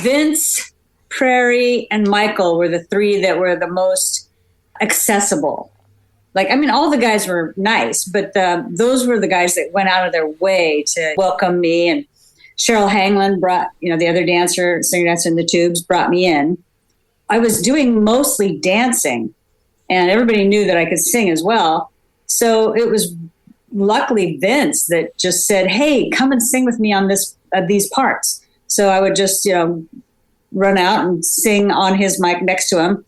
Vince, Prairie, and Michael were the three that were the most accessible. Like, I mean, all the guys were nice, but those were the guys that went out of their way to welcome me. And Cheryl Hanglin brought, the other singer dancer in the Tubes, brought me in. I was doing mostly dancing, and everybody knew that I could sing as well. So it was luckily Vince that just said, "Hey, come and sing with me on these parts." So I would just, run out and sing on his mic next to him.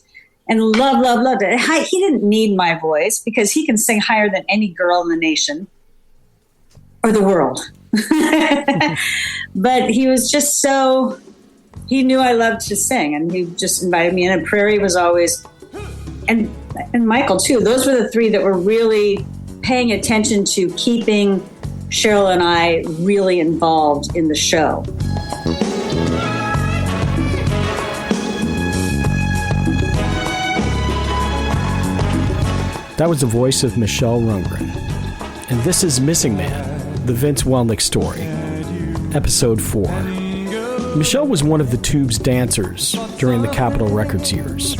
And loved it. He didn't need my voice because he can sing higher than any girl in the nation or the world. But he was just he knew I loved to sing, and he just invited me in. And Prairie was always, and Michael too. Those were the three that were really paying attention to keeping Cheryl and I really involved in the show. That was the voice of Michele Rundgren. And this is Missing Man, the Vince Welnick story, episode 4. Michele was one of the Tubes dancers during the Capitol Records years.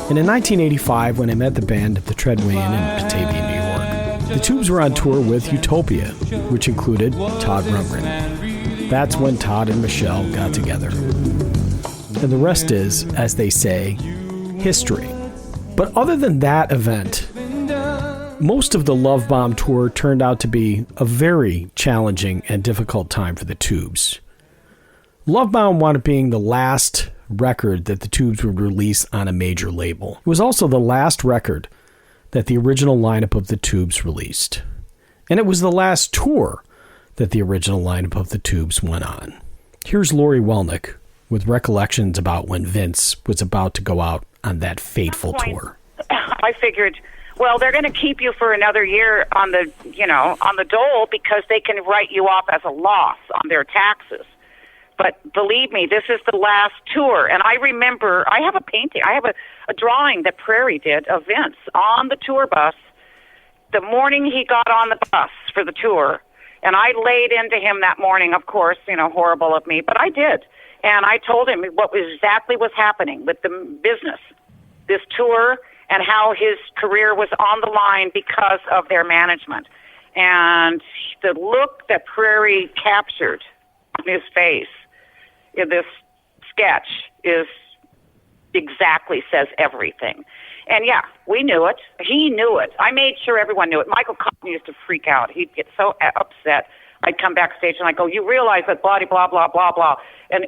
And in 1985, when I met the band at the Treadway Inn in Batavia, New York, the Tubes were on tour with Utopia, which included Todd Rundgren. That's when Todd and Michele got together. And the rest is, as they say, history. But other than that event, most of the Love Bomb tour turned out to be a very challenging and difficult time for the Tubes. Love Bomb wound up being the last record that the Tubes would release on a major label. It was also the last record that the original lineup of the Tubes released. And it was the last tour that the original lineup of the Tubes went on. Here's Laurie Welnick with recollections about when Vince was about to go out on that fateful tour. I figured, well, they're going to keep you for another year on the dole because they can write you off as a loss on their taxes. But believe me, this is the last tour. And I remember, I have a painting, I have a drawing that Prairie did of Vince on the tour bus the morning he got on the bus for the tour. And I laid into him that morning, of course, horrible of me, but I did. And I told him what exactly was happening with the business, this tour, and how his career was on the line because of their management. And the look that Prairie captured on his face in this sketch says everything. And yeah, we knew it. He knew it. I made sure everyone knew it. Michael Cotton used to freak out. He'd get so upset. I'd come backstage and I'd go, "You realize that blah, blah, blah, blah, blah." And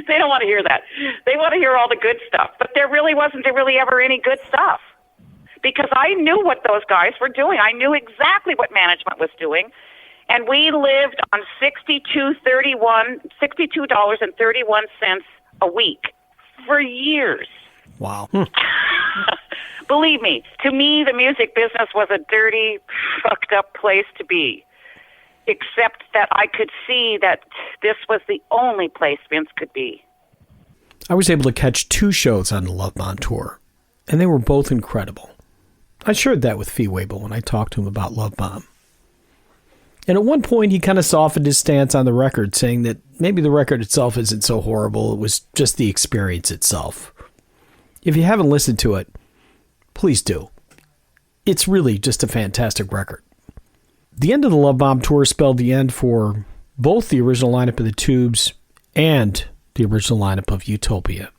they don't want to hear that. They want to hear all the good stuff. But there wasn't ever any good stuff. Because I knew what those guys were doing. I knew exactly what management was doing. And we lived on $62.31 a week for years. Wow. Believe me, to me, the music business was a dirty, fucked up place to be. Except that I could see that this was the only place Vince could be. I was able to catch 2 shows on the Love Bomb tour, and they were both incredible. I shared that with Fee Waybill when I talked to him about Love Bomb. And at one point, he kind of softened his stance on the record, saying that maybe the record itself isn't so horrible, it was just the experience itself. If you haven't listened to it, please do. It's really just a fantastic record. The end of the Love Bomb tour spelled the end for both the original lineup of the Tubes and the original lineup of Utopia.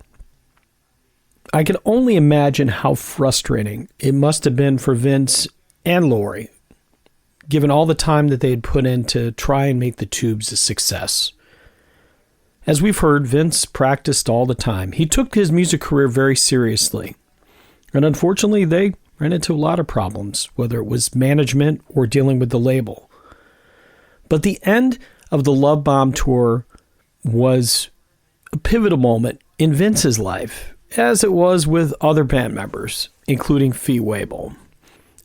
I can only imagine how frustrating it must have been for Vince and Laurie, given all the time that they had put in to try and make the Tubes a success. As we've heard, Vince practiced all the time. He took his music career very seriously. And unfortunately, they ran into a lot of problems, whether it was management or dealing with the label. But the end of the Love Bomb tour was a pivotal moment in Vince's life, as it was with other band members, including Fee Waybill.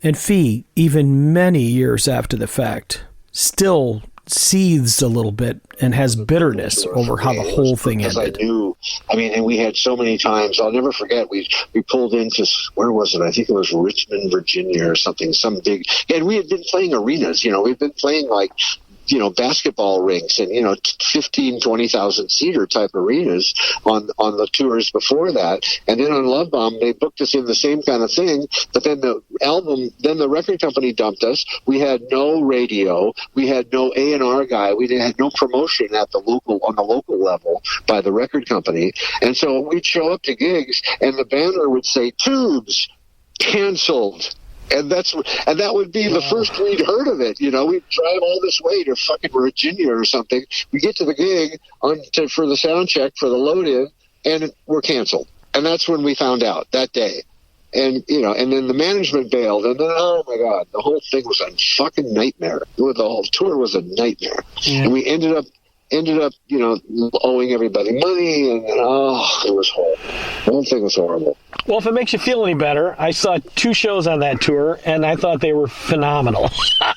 And Fee, even many years after the fact, still seethes a little bit and has bitterness over how the whole thing ended. And we had so many times, I'll never forget, we pulled into, where was it? I think it was Richmond, Virginia or something, some big, and we had been playing arenas, we've been playing like basketball rinks and, 15, 20,000 seater type arenas on the tours before that. And then on Love Bomb, they booked us in the same kind of thing. But then the record company dumped us. We had no radio. We had no A&R guy. We had no promotion on the local level by the record company. And so we'd show up to gigs and the banner would say, Tubes, canceled. And that would be the first we'd heard of it. We'd drive all this way to fucking Virginia or something. We get to the gig for the sound check, for the load in, and we're canceled. And that's when we found out that day. And, and then the management bailed. And then, oh my God, the whole thing was a fucking nightmare. The whole tour was a nightmare. Yeah. And we ended up, owing everybody money. And, it was horrible. The whole thing was horrible. Well, if it makes you feel any better, I saw 2 shows on that tour, and I thought they were phenomenal.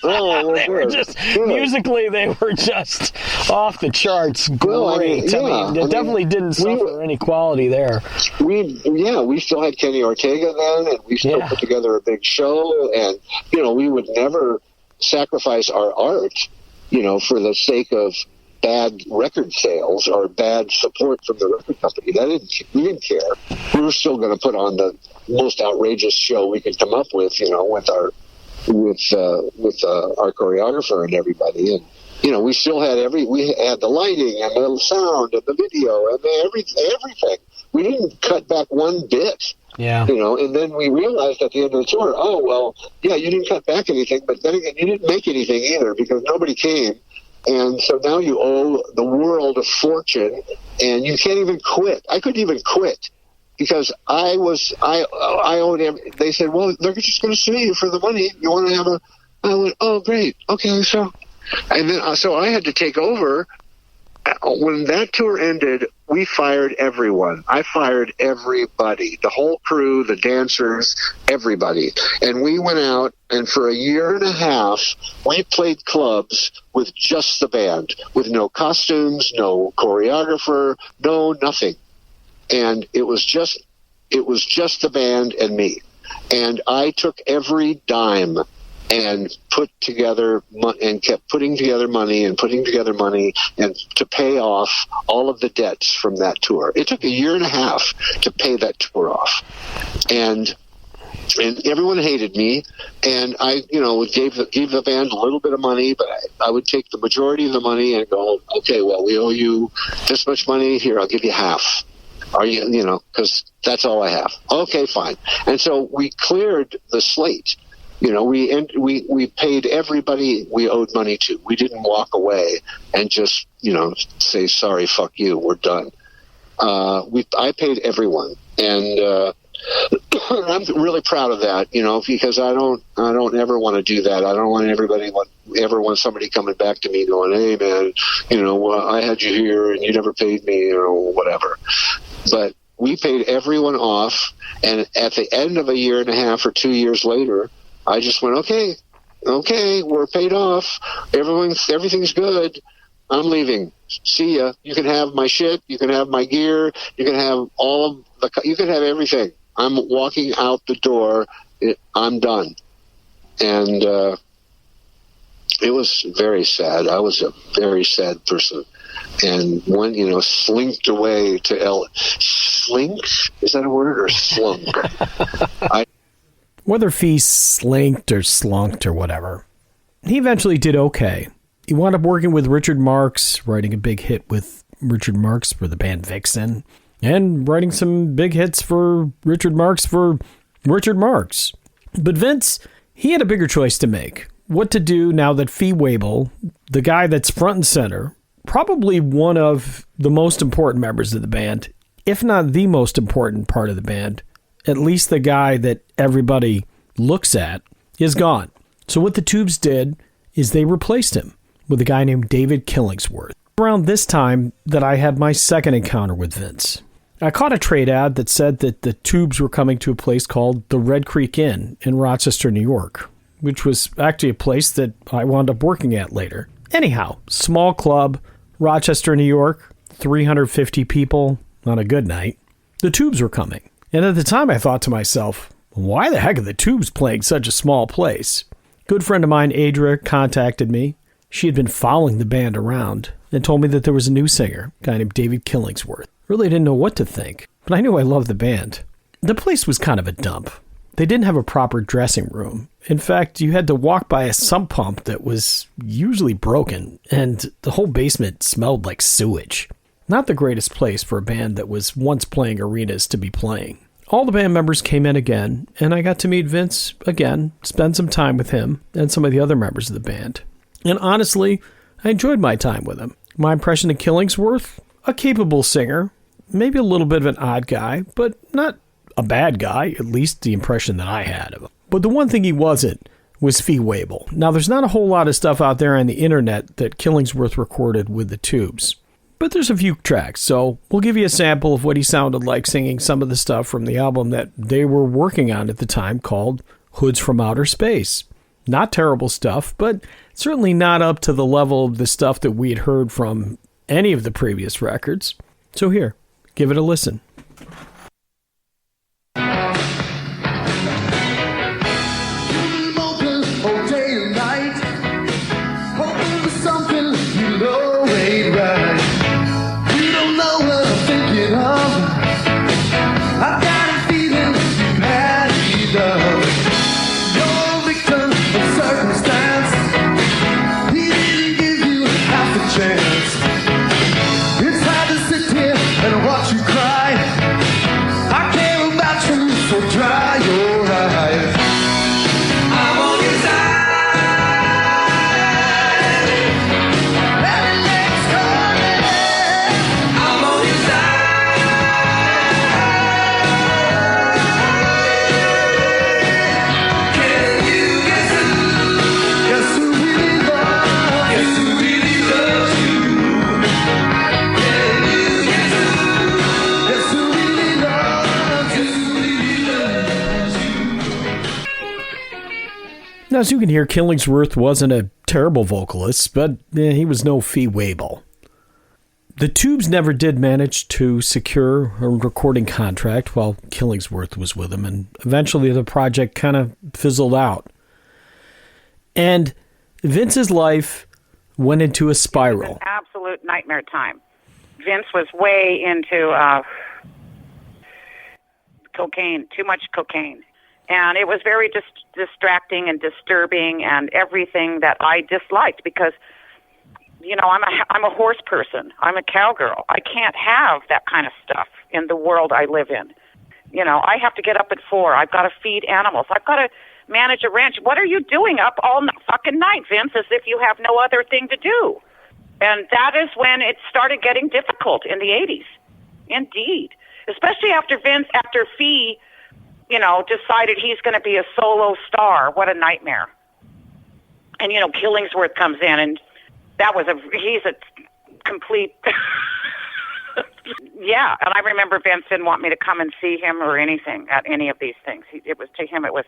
They were just musically, they were just off the charts. Great. It definitely didn't suffer any quality there. We still had Kenny Ortega then, and we still put together a big show, and we would never sacrifice our art, for the sake of bad record sales or bad support from the record company. We didn't care. We were still going to put on the most outrageous show we could come up with, with our choreographer and everybody. And we still had we had the lighting and the sound and the video and everything. We didn't cut back one bit. Yeah. And then we realized at the end of the tour, you didn't cut back anything, but then again, you didn't make anything either because nobody came. And so now you owe the world a fortune, and you can't even quit. I couldn't even quit because I owed them. They said, well, they're just going to sue you for the money. You want to have I went, oh, great. Okay, so. And then, so I had to take over. When that tour ended, we fired everyone. I fired everybody, the whole crew, the dancers, everybody. And we went out, and for a year and a half, we played clubs with just the band, with no costumes, no choreographer, no nothing. And it was just the band and me. And I took every dime and kept putting together money and to pay off all of the debts from that tour. It took a year and a half to pay that tour off. And everyone hated me, and I, gave the band a little bit of money, but I would take the majority of the money and go, okay, well, we owe you this much money. Here, I'll give you half. Are you, because that's all I have. Okay, fine. And so we cleared the slate. We paid everybody we owed money to. We didn't walk away and just, say, sorry, fuck you, we're done. I paid everyone. And I'm really proud of that, because I don't ever want to do that. I don't want somebody coming back to me going, hey, man, I had you here and you never paid me, whatever. But we paid everyone off. And at the end of a year and a half or 2 years later, I just went, okay, we're paid off. Everything's good. I'm leaving. See ya. You can have my shit. You can have my gear. You can have you can have everything. I'm walking out the door. I'm done. And it was very sad. I was a very sad person. And one, slinked away to Slinked? Is that a word? Or slunk? Whether Fee slinked or slunked or whatever, he eventually did okay. He wound up working with Richard Marx, writing a big hit with Richard Marx for the band Vixen, and writing some big hits for Richard Marx. But Vince, he had a bigger choice to make. What to do now that Fee Waybill, the guy that's front and center, probably one of the most important members of the band, if not the most important part of the band, at least the guy that everybody looks at, is gone. So what the Tubes did is they replaced him with a guy named David Killingsworth. Around this time that I had my second encounter with Vince. I caught a trade ad that said that the Tubes were coming to a place called the Red Creek Inn in Rochester, New York, which was actually a place that I wound up working at later. Anyhow, small club, Rochester, New York, 350 people on a good night. The Tubes were coming. And at the time, I thought to myself, why the heck are the Tubes playing such a small place? Good friend of mine, Adria, contacted me. She had been following the band around and told me that there was a new singer, a guy named David Killingsworth. Really didn't know what to think, but I knew I loved the band. The place was kind of a dump. They didn't have a proper dressing room. In fact, you had to walk by a sump pump that was usually broken, and the whole basement smelled like sewage. Not the greatest place for a band that was once playing arenas to be playing. All the band members came in again, and I got to meet Vince again, spend some time with him and some of the other members of the band. And honestly, I enjoyed my time with him. My impression of Killingsworth, a capable singer, maybe a little bit of an odd guy, but not a bad guy, at least the impression that I had of him. But the one thing he wasn't was Fee Waybill. Now, there's not a whole lot of stuff out there on the internet that Killingsworth recorded with the Tubes, but there's a few tracks, so we'll give you a sample of what he sounded like singing some of the stuff from the album that they were working on at the time called Hoods from Outer Space. Not terrible stuff, but certainly not up to the level of the stuff that we had heard from any of the previous records. So here, give it a listen. Now, as you can hear, Killingsworth wasn't a terrible vocalist, but he was no Fee Waybill. The Tubes never did manage to secure a recording contract while Killingsworth was with them, and eventually the project kind of fizzled out. And Vince's life went into a spiral. It was an absolute nightmare time. Vince was way into cocaine, too much cocaine. And it was very distracting and disturbing and everything that I disliked because, you know, I'm a horse person. I'm a cowgirl. I can't have that kind of stuff in the world I live in. You know, I have to get up at 4. I've got to feed animals. I've got to manage a ranch. What are you doing up all fucking night, Vince, as if you have no other thing to do? And that is when it started getting difficult in the 80s. Indeed. Especially after Fee, you know, decided he's going to be a solo star. What a nightmare. And, you know, Killingsworth comes in, and he's a complete, yeah. And I remember Vince didn't want me to come and see him or anything at any of these things. It was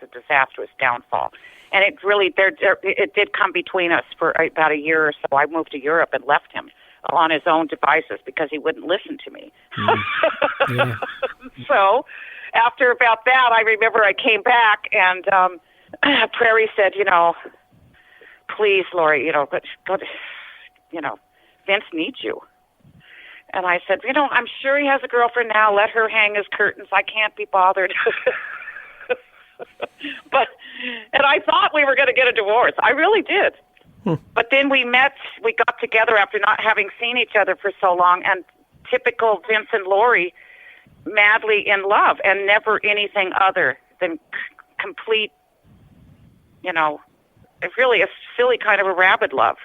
a disastrous downfall. And it really, it did come between us for about a year or so. I moved to Europe and left him on his own devices because he wouldn't listen to me. Yeah. So, after about that, I remember I came back and Prairie said, you know, please, Laurie, you know, Vince needs you. And I said, you know, I'm sure he has a girlfriend now. Let her hang his curtains. I can't be bothered. And I thought we were going to get a divorce. I really did. But then we got together after not having seen each other for so long, and typical Vince and Laurie, madly in love and never anything other than complete, you know, really a silly kind of a rabid love.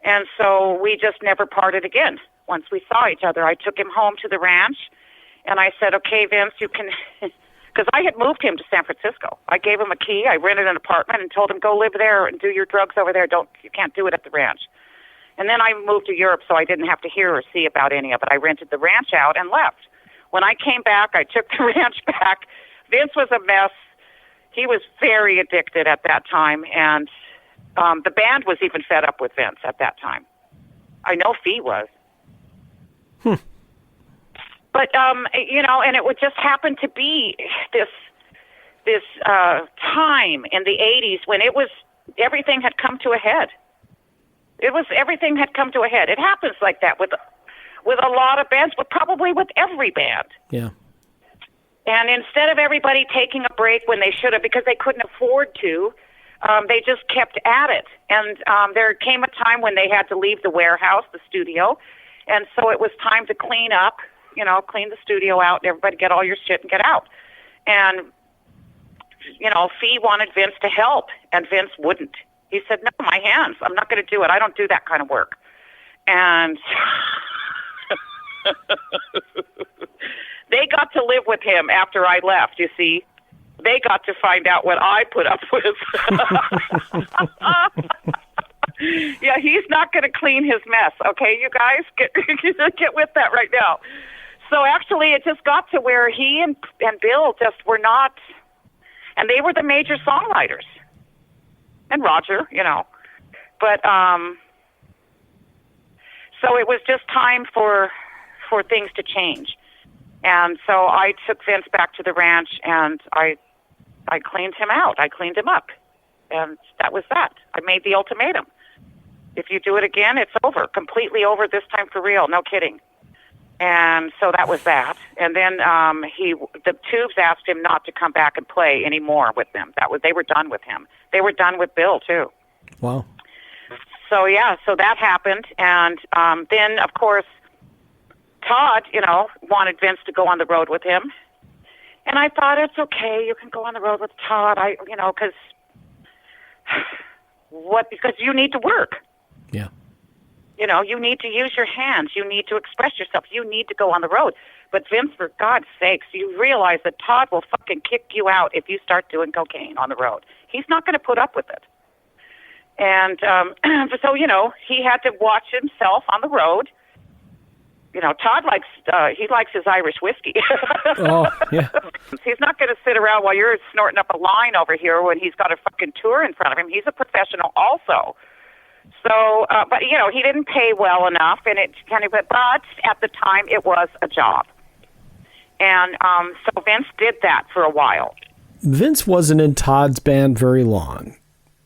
And so we just never parted again. Once we saw each other, I took him home to the ranch and I said, okay, Vince, you can, because I had moved him to San Francisco. I gave him a key. I rented an apartment and told him, go live there and do your drugs over there. You can't do it at the ranch. And then I moved to Europe so I didn't have to hear or see about any of it. I rented the ranch out and left. When I came back, I took the ranch back. Vince was a mess. He was very addicted at that time, and the band was even fed up with Vince at that time. I know Fee was. But, you know, and it would just happen to be this time in the 80s when everything had come to a head. Everything had come to a head. It happens like that with a lot of bands, but probably with every band. Yeah. And instead of everybody taking a break when they should have, because they couldn't afford to, they just kept at it. And there came a time when they had to leave the warehouse, the studio, and so it was time to clean up, clean the studio out, and everybody get all your shit and get out. And, Fee wanted Vince to help, and Vince wouldn't. He said, no, my hands, I'm not going to do it. I don't do that kind of work. And they got to live with him after I left, you see. They got to find out what I put up with. Yeah, he's not going to clean his mess, okay, you guys? Get with that right now. So actually it just got to where he and Bill just were not, and they were the major songwriters. And Roger, But so it was just time for things to change. And so I took Vince back to the ranch, and I cleaned him out. I cleaned him up. And that was that. I made the ultimatum. If you do it again, it's over. Completely over, this time for real. No kidding. And so that was that. And then the Tubes asked him not to come back and play anymore with them. They were done with him. They were done with Bill, too. Wow. So, yeah, so that happened. And then, of course, Todd, wanted Vince to go on the road with him. And I thought, it's okay, you can go on the road with Todd, because you need to work. Yeah. You need to use your hands. You need to express yourself. You need to go on the road. But Vince, for God's sakes, you realize that Todd will fucking kick you out if you start doing cocaine on the road. He's not going to put up with it. And so, he had to watch himself on the road. Todd likes his Irish whiskey. Oh, yeah. He's not going to sit around while you're snorting up a line over here when he's got a fucking tour in front of him. He's a professional also. So, but he didn't pay well enough, and but at the time it was a job. And so Vince did that for a while. Vince wasn't in Todd's band very long.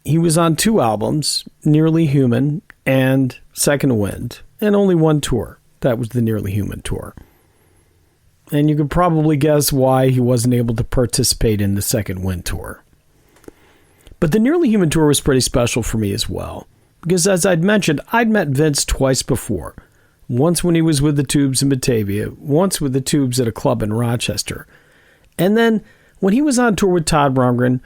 He was on 2 albums, Nearly Human and Second Wind, and only 1 tour. That was the Nearly Human tour. And you could probably guess why he wasn't able to participate in the Second Wind tour. But the Nearly Human tour was pretty special for me as well. Because as I'd mentioned, I'd met Vince twice before. Once when he was with the Tubes in Batavia, once with the Tubes at a club in Rochester. And then when he was on tour with Todd Rundgren,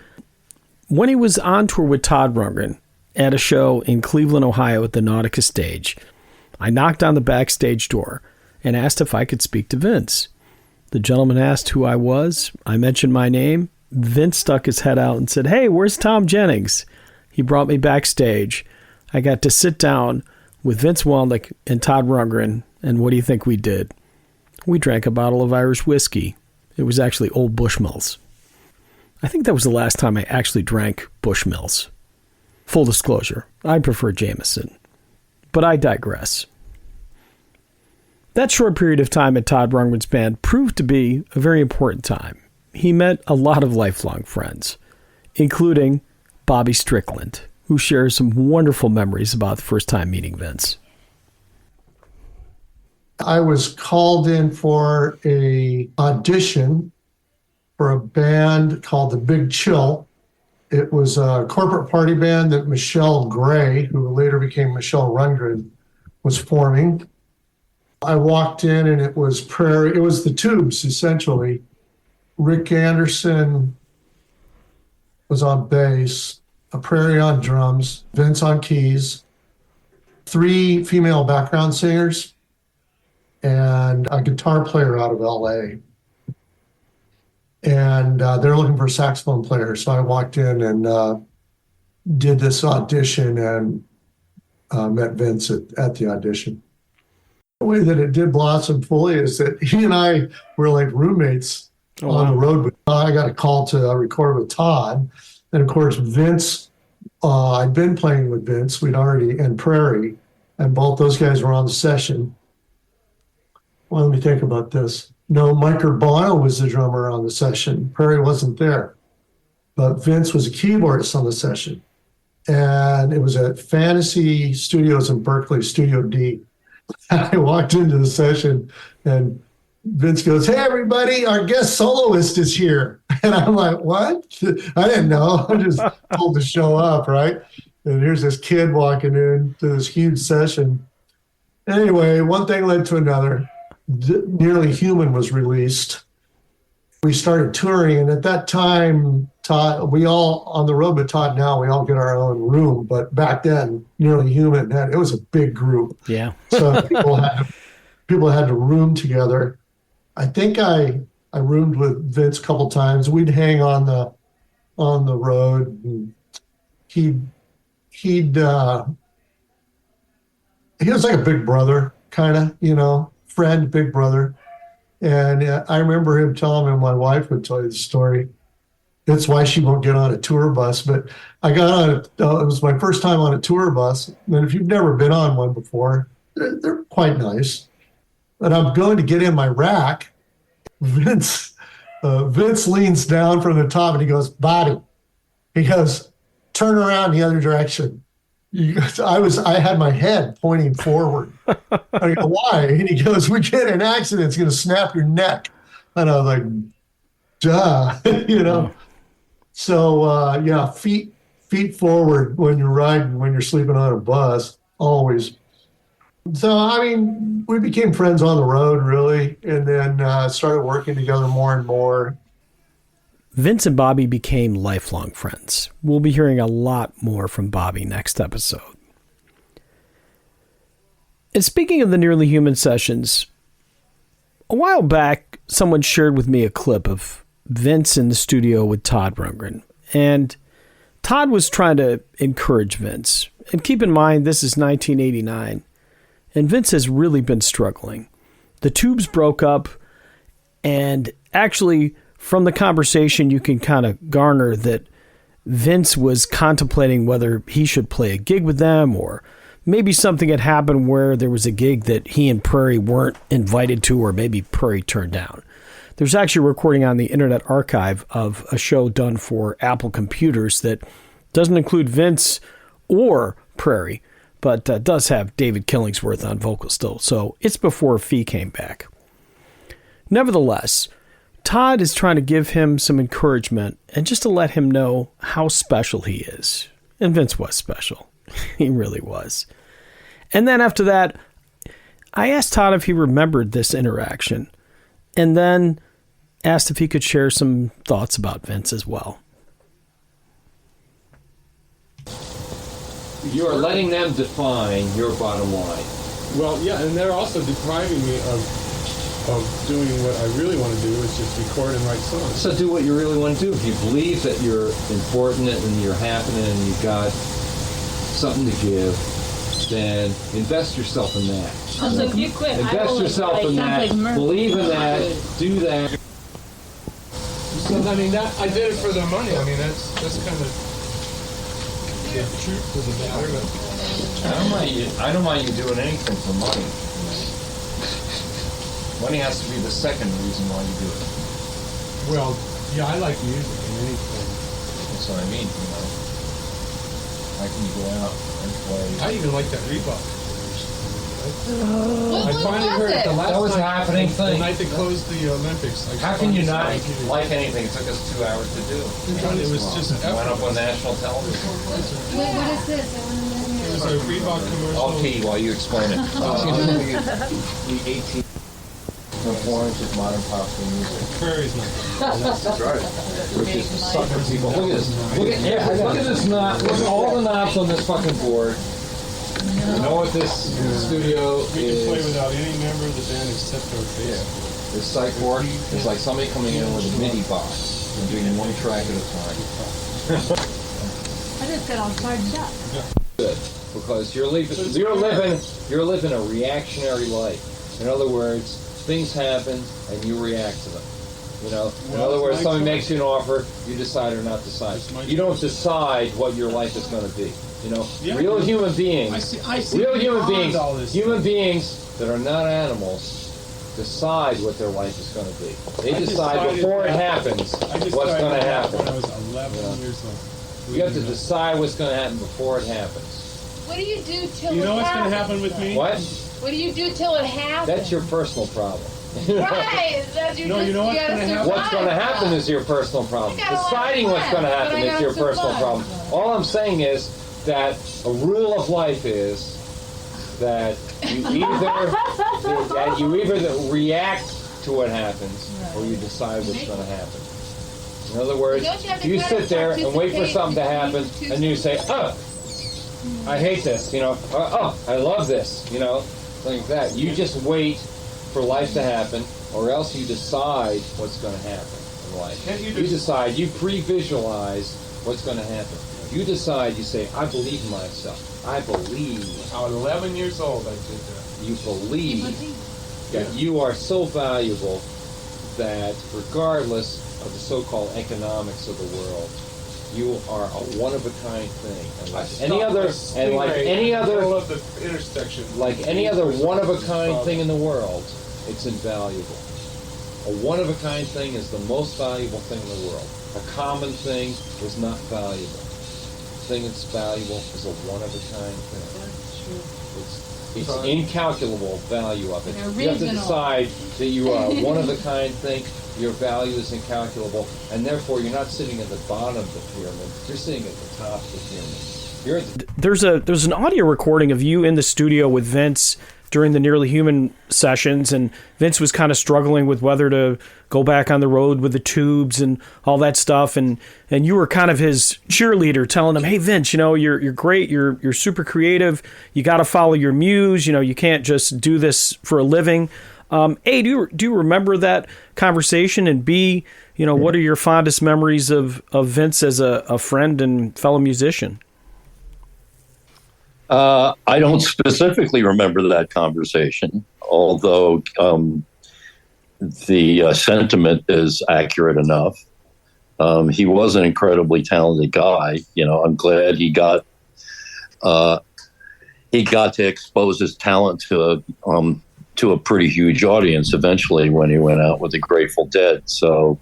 at a show in Cleveland, Ohio at the Nautica stage, I knocked on the backstage door and asked if I could speak to Vince. The gentleman asked who I was. I mentioned my name. Vince stuck his head out and said, "Hey, where's Tom Jennings?" He brought me backstage. I got to sit down with Vince Welnick and Todd Rundgren, and what do you think we did? We drank a bottle of Irish whiskey. It was actually Old Bushmills. I think that was the last time I actually drank Bushmills. Full disclosure, I prefer Jameson. But I digress. That short period of time at Todd Rundgren's band proved to be a very important time. He met a lot of lifelong friends, including Bobby Strickland, who shares some wonderful memories about the first time meeting Vince. I was called in for an audition for a band called The Big Chill. It was a corporate party band that Michelle Gray, who later became Michele Rundgren, was forming. I walked in and it was the Tubes, essentially. Rick Anderson was on bass, a Prairie on drums, Vince on keys, 3 female background singers, and a guitar player out of LA. And they're looking for a saxophone player. So I walked in and did this audition and met Vince at the audition. The way that it did blossom fully is that he and I were like roommates on the road. I got a call to record with Todd. And of course, Vince, I'd been playing with Vince. And Prairie, and both those guys were on the session. Well, let me think about this. No, Mike Urbano was the drummer on the session. Prairie wasn't there. But Vince was a keyboardist on the session. and it was at Fantasy Studios in Berkeley, Studio D. I walked into the session, and Vince goes, "Hey, everybody, our guest soloist is here." And I'm like, "What?" I didn't know. I just told to show up, right? And here's this kid walking into this huge session. Anyway, one thing led to another. Nearly Human was released. We started touring, and at that time, Todd, we all on the road with Todd now, we all get our own room. But back then, Nearly Human, it was a big group. Yeah. So people had to room together. I think I roomed with Vince a couple times. We'd hang on the road. And he was like a big brother, kind of, friend, big brother. And I remember him telling me, my wife would tell you the story. It's why she won't get on a tour bus. But I got on it was my first time on a tour bus. And if you've never been on one before, they're quite nice. But I'm going to get in my rack. Vince leans down from the top and he goes, "Bobby," he goes, "turn around the other direction." I had my head pointing forward. I go, "Why?" And he goes, "We get in an accident, it's going to snap your neck." And I was like, duh, So, yeah, feet forward when you're riding, when you're sleeping on a bus, always. So, I mean, we became friends on the road, really, and then started working together more and more. Vince and Bobby became lifelong friends. We'll be hearing a lot more from Bobby next episode. And speaking of the Nearly Human sessions, a while back, someone shared with me a clip of Vince in the studio with Todd Rundgren. And Todd was trying to encourage Vince. And keep in mind, this is 1989. And Vince has really been struggling. The Tubes broke up, and actually, from the conversation, you can kind of garner that Vince was contemplating whether he should play a gig with them, or maybe something had happened where there was a gig that he and Prairie weren't invited to, or maybe Prairie turned down. There's actually a recording on the Internet Archive of a show done for Apple computers that doesn't include Vince or Prairie, but does have David Killingsworth on vocals still. So it's before Fee came back. Nevertheless, Todd is trying to give him some encouragement and just to let him know how special he is. And Vince was special. He really was. And then after that, I asked Todd if he remembered this interaction, and then asked if he could share some thoughts about Vince as well. You are letting them define your bottom line. Well, yeah, and they're also depriving me of doing what I really want to do, which is record and write songs. So do what you really want to do. If you believe that you're important and you're happening and you've got something to give, then invest yourself in that. Sounds like you quit. Invest yourself in that. Believe in that. Do that. So, I mean, I did it for the money. I mean, that's kind of the truth of the matter. But I don't mind you doing anything for money. Money has to be the second reason why you do it. Well, yeah, I like music and anything. That's what I mean, How can you go out and play? I even like that Reebok. I What finally heard it the last That was a night, happening the thing. night they closed the Olympics. How can you not like anything? It took us 2 hours to do. It was just It went up on national television. Wait, what is this? I want to know. It was a Reebok commercial. I'll pee while you explain it. The 18 4-inch of modern popular music. Prairie's not. That's right. Which is to sucker people. Look at this. Look at this knot. Look at all the knobs on this fucking board. You know what this studio We can play is? without any member of the band except our bass. This psych ward is like somebody coming in with a MIDI box and doing one track at a time. I just got all charged up. Good, because you're living a reactionary life. In other words, things happen and you react to them. In other words, somebody makes you an offer, you decide or not decide. You don't decide what your life is going to be. Real human beings, human beings that are not animals, decide what their life is going to be. They decide before it happens what's going to happen. When I was 11 years old. You have to decide what's going to happen before it happens. What do you do till You it know what's going happens? to happen with me? What? What do you do till it happens? That's your personal problem. Right. That's your No, you know what's gotta gonna happen? survive. What's going to happen is your personal problem. I got a lot of Deciding what's going to plans, happen but I is your gotta personal survive. problem. All I'm saying is that a rule of life is that you either react to what happens or you decide what's going to happen. In other words, Don't you have to you kind of sit there and wait for participate something to happen, between and you say, "Oh, I hate this," "Oh, I love this," like that. You just wait for life to happen, or else you decide what's going to happen in life. Can't you You just- decide, you pre-visualize what's going to happen. You decide, you say, "I believe in myself. I believe." I was 11 years old, I did that. You believe that you are so valuable that regardless of the so-called economics of the world, you are a one-of-a-kind thing. And like any other, Of the intersection. like any other one-of-a-kind thing in the world, it's invaluable. A one-of-a-kind thing is the most valuable thing in the world. A common thing is not valuable. The thing that's valuable is a one-of-a-kind thing. It's incalculable value of it. An You have to original. decide that you are a one-of-a-kind thing. Your value is incalculable, and therefore you're not sitting at the bottom of the pyramid. You're sitting at the top of the pyramid. You're at the There's an audio recording of you in the studio with Vince during the Nearly Human sessions, and Vince was kind of struggling with whether to go back on the road with the Tubes and all that stuff, and you were kind of his cheerleader, telling him, "Hey Vince, you're great, you're super creative, you got to follow your muse, you can't just do this for a living." A, do you remember that conversation, and B, what are your fondest memories of Vince as a friend and fellow musician? I don't specifically remember that conversation, although the sentiment is accurate enough. He was an incredibly talented guy. I'm glad he got to expose his talent to a pretty huge audience eventually when he went out with the Grateful Dead. So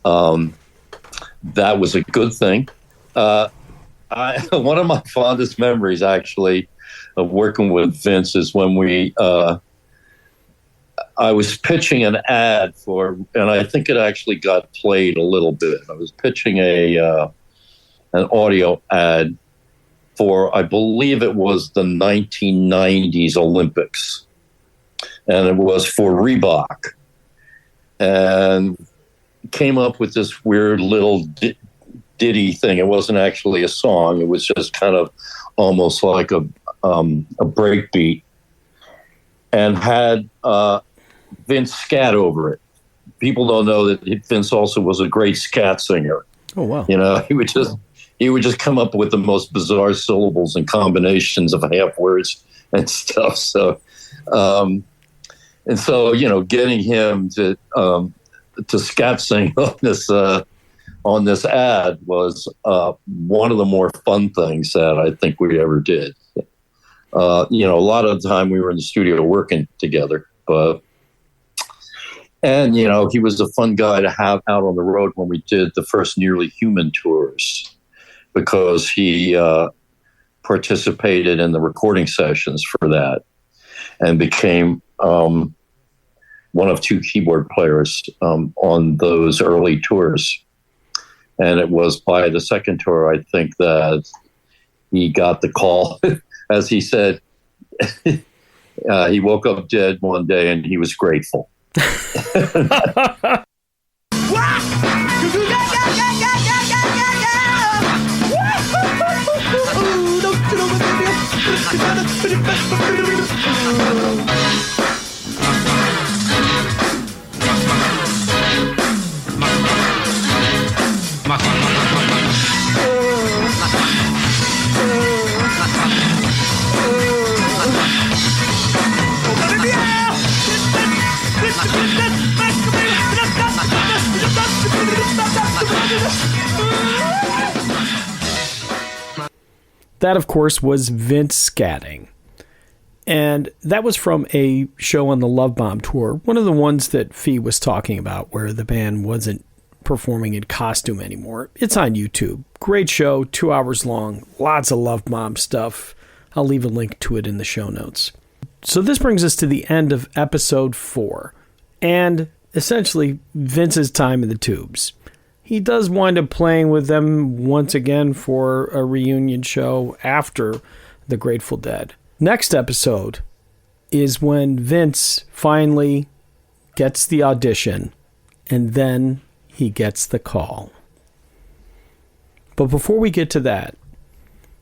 that was a good thing. One of my fondest memories, actually, of working with Vince is when I was pitching an ad and I think it actually got played a little bit. I was pitching an audio ad for, I believe it was the 1990s Olympics, and it was for Reebok, and came up with this weird little ditty thing. It wasn't actually a song. It was just kind of almost like a break beat, and had Vince scat over it. People don't know that Vince also was a great scat singer. Oh wow! He would just come up with the most bizarre syllables and combinations of half words and stuff. So, getting him to scat sing on this ad was one of the more fun things that I think we ever did. A lot of the time we were in the studio working together, and he was a fun guy to have out on the road when we did the first Nearly Human tours, because he participated in the recording sessions for that and became one of two keyboard players on those early tours. And it was by the second tour, I think, that he got the call. As he said, he woke up dead one day and he was grateful. That, of course, was Vince scatting. And that was from a show on the Love Bomb tour, one of the ones that Fee was talking about, where the band wasn't performing in costume anymore. It's on YouTube. Great show, 2 hours long, lots of Love Bomb stuff. I'll leave a link to it in the show notes. So this brings us to the end of episode 4, and essentially Vince's time in the Tubes. He does wind up playing with them once again for a reunion show after the Grateful Dead. Next episode is when Vince finally gets the audition, and then he gets the call. But before we get to that,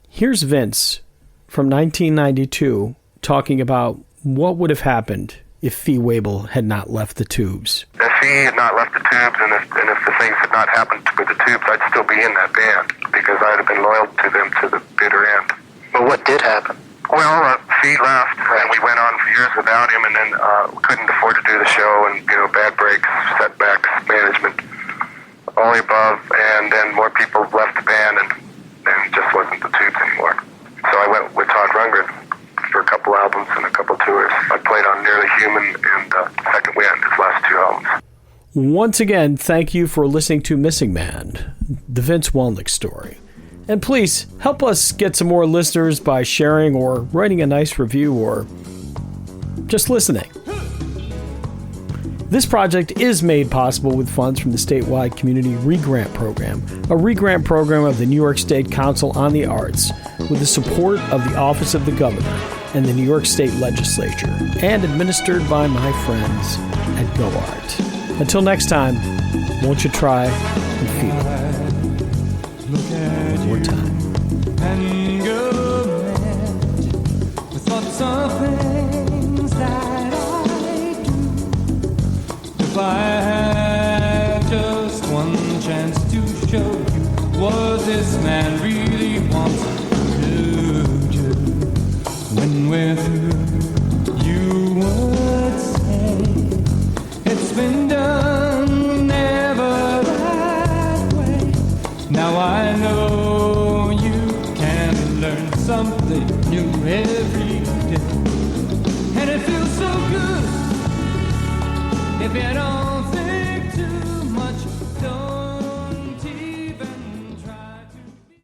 here's Vince from 1992 talking about what would have happened if Fee Waybill had not left the Tubes. If Fee had not left the Tubes, and if the things had not happened with the Tubes, I'd still be in that band, because I'd have been loyal to them to the bitter end. But what did happen? Well, Fee left, and we went on for years without him, and then couldn't afford to do the show, and, bad breaks, setbacks, management, all the above, and then more people left the band, and it just wasn't the Tubes anymore. So I went with Todd Rundgren for a couple albums and a couple tours. I played on Nearly Human and Second Wind, his last 2 albums. Once again, thank you for listening to Missing Man, the Vince Welnick story. And please, help us get some more listeners by sharing or writing a nice review or just listening. This project is made possible with funds from the statewide Community Re-Grant Program, a re-grant program of the New York State Council on the Arts, with the support of the Office of the Governor and the New York State Legislature, and administered by my friends at GoArt. Until next time, won't you try and feel it? One more time. And go mad with thoughts of things that I do. If I had just one chance to show you what this man really wants to do, when we're through, you would say it's been done, never that way. Now I know you can learn something new every day, and it feels so good if you don't